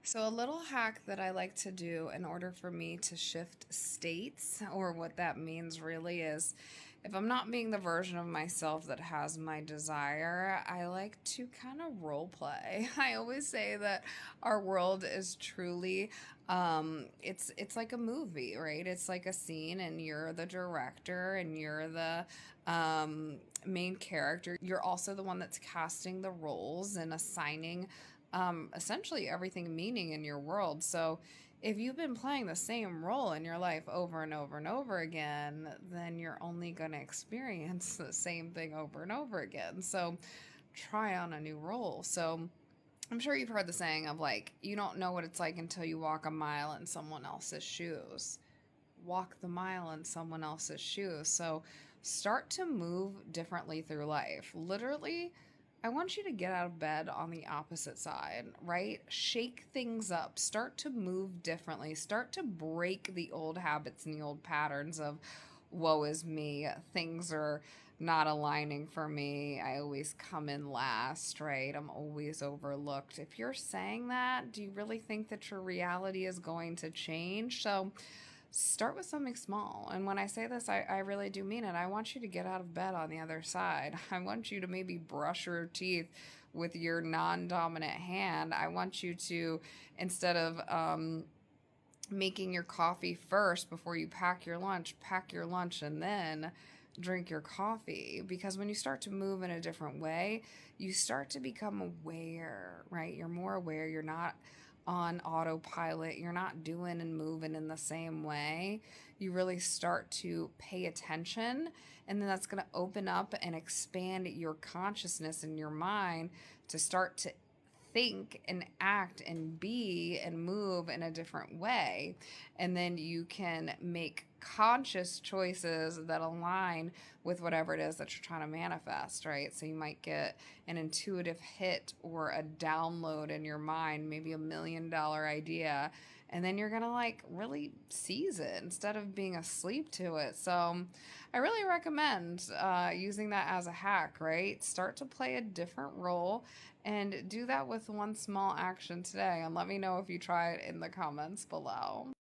So, a little hack that I like to do in order for me to shift states, or what that means really is if I'm not being the version of myself that has my desire, I like to kind of role play. I always say that our world is truly it's like a movie, right? It's like a scene and you're the director and you're the main character. You're also the one that's casting the roles and assigning essentially everything meaning in your world. So if you've been playing the same role in your life over and over and over again, then you're only going to experience the same thing over and over again. So try on a new role. So I'm sure you've heard the saying of like, you don't know what it's like until you walk a mile in someone else's shoes. Walk the mile in someone else's shoes. So start to move differently through life. Literally, I want you to get out of bed on the opposite side, right? Shake things up. Start to move differently. Start to break the old habits and the old patterns of woe is me. Things are not aligning for me. I always come in last, right? I'm always overlooked. If you're saying that, do you really think that your reality is going to change? So, start with something small. And when I say this, I really do mean it. I want you to get out of bed on the other side. I want you to maybe brush your teeth with your non dominant hand. I want you to, instead of making your coffee first before you pack your lunch and then drink your coffee. Because when you start to move in a different way, you start to become aware, right? You're more aware. You're not on autopilot. You're not doing and moving in the same way. You really start to pay attention, and then that's going to open up and expand your consciousness in your mind to start to think and act and be and move in a different way. And then you can make conscious choices that align with whatever it is that you're trying to manifest, right? So you might get an intuitive hit or a download in your mind, maybe $1 million idea, and then you're gonna like really seize it instead of being asleep to it. So I really recommend using that as a hack, right? Start to play a different role and do that with one small action today. And let me know if you try it in the comments below.